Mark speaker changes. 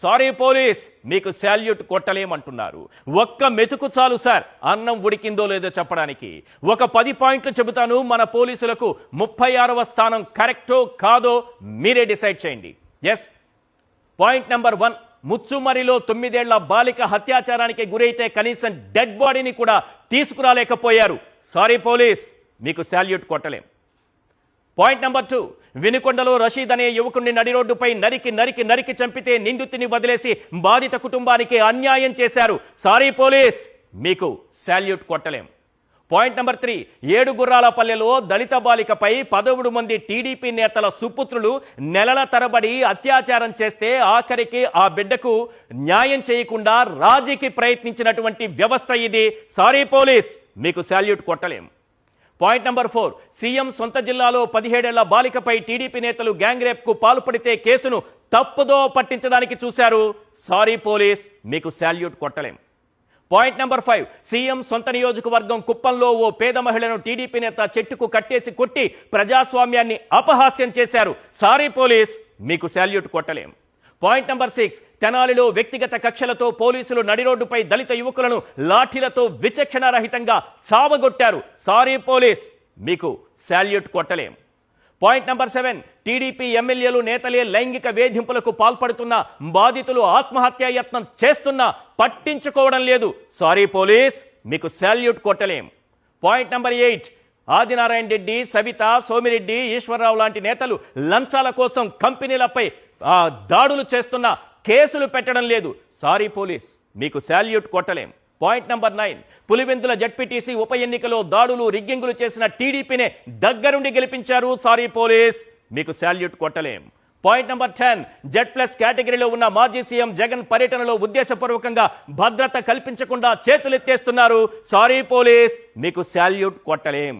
Speaker 1: Sorry police, మీకు salute కొట్టలేమంటున్నారు. ఒక్క మెతుకు చాలు సార్ అన్నం ఉడికిందో లేదో చెప్పడానికి. ఒక 10 పాయింట్లు చెబుతాను. మన పోలీసులకు 36వ స్థానం కరెక్టో కాదో మీరే డిసైడ్ చేయండి. ఎస్, పాయింట్ నెంబర్ 1, ముచ్చుమరిలో 9 ఏళ్ల బాలిక హత్యాచారానికి గురైతే కనీసం డెడ్ బాడీని కూడా తీసుకురాలేకపోయారు. సారీ పోలీస్, మీకు శాల్యూట్ కొట్టలేం. పాయింట్ నెంబర్ 2, వినుకొండలో రషీద్ అనే యువకుడిని నడి రోడ్డుపై నరికి చంపితే నిందితుని వదిలేసి బాధిత కుటుంబానికి అన్యాయం చేశారు. సారీ పోలీస్, మీకు శాల్యూట్ కొట్టలేం. పాయింట్ నెంబర్ 3, 7 గుర్రాలపల్లెలో దళిత బాలికపై 11 మంది టీడీపీ నేతల సుపుత్రులు నెలల తరబడి అత్యాచారం చేస్తే ఆఖరికి ఆ బిడ్డకు న్యాయం చేయకుండా రాజీకి ప్రయత్నించినటువంటి వ్యవస్థ ఇది. సారీ పోలీస్, మీకు శాల్యూట్ కొట్టలేం. పాయింట్ నెంబర్ 4, సీఎం సొంత జిల్లాలో 17 ఏళ్ల బాలికపై టీడీపీ నేతలు గ్యాంగ్ రేప్కు పాల్పడితే కేసును తప్పుదో పట్టించడానికి చూశారు. సారీ పోలీస్, మీకు శాల్యూట్ కొట్టలేం. పాయింట్ నెంబర్ 5, సీఎం సొంత నియోజకవర్గం కుప్పంలో ఓ పేద మహిళను టీడీపీ నేత చెట్టుకు కట్టేసి కొట్టి ప్రజాస్వామ్యాన్ని అపహాస్యం చేశారు. సారీ పోలీస్, మీకు శాల్యూట్ కొట్టలేం. పాయింట్ నెంబర్ 6, తెనాలిలో వ్యక్తిగత కక్షలతో పోలీసులు నడి రోడ్డుపై దళిత యువకులను లాఠీలతో విచక్షణారహితంగా చావగొట్టారు. సారీ పోలీస్, మీకు శాల్యూట్ కొట్టలేం. పాయింట్ నెంబర్ 7, టీడీపీ ఎమ్మెల్యేలు నేతలే లైంగిక వేధింపులకు పాల్పడుతున్న బాధితులు ఆత్మహత్యా యత్నం చేస్తున్నా పట్టించుకోవడం లేదు. సారీ పోలీస్, మీకు శాల్యూట్ కొట్టలేం. పాయింట్ నెంబర్ 8, ఆదినారాయణ రెడ్డి, సవిత, సోమిరెడ్డి, ఈశ్వరరావు లాంటి నేతలు లంచాల కోసం కంపెనీలపై దాడులు చేస్తున్న కేసులు పెట్టడం లేదు. సారీ పోలీస్, మీకు శాల్యూట్ కొట్టలేం. పాయింట్ నెంబర్ 9, పులివెందుల జడ్పీటీసీ ఉప ఎన్నికలో దాడులు రిగ్గింగులు చేసిన టీడీపీనే దగ్గరుండి గెలిపించారు. సారీ పోలీస్, మీకు శాల్యూట్ కొట్టలేం. పాయింట్ నెంబర్ 10, Z+ కేటగిరీలో ఉన్న మాజీ సీఎం జగన్ పర్యటనలో ఉద్దేశపూర్వకంగా భద్రత కల్పించకుండా చేతులెత్తేస్తున్నారు. సారీ పోలీస్, మీకు శాల్యూట్ కొట్టలేం.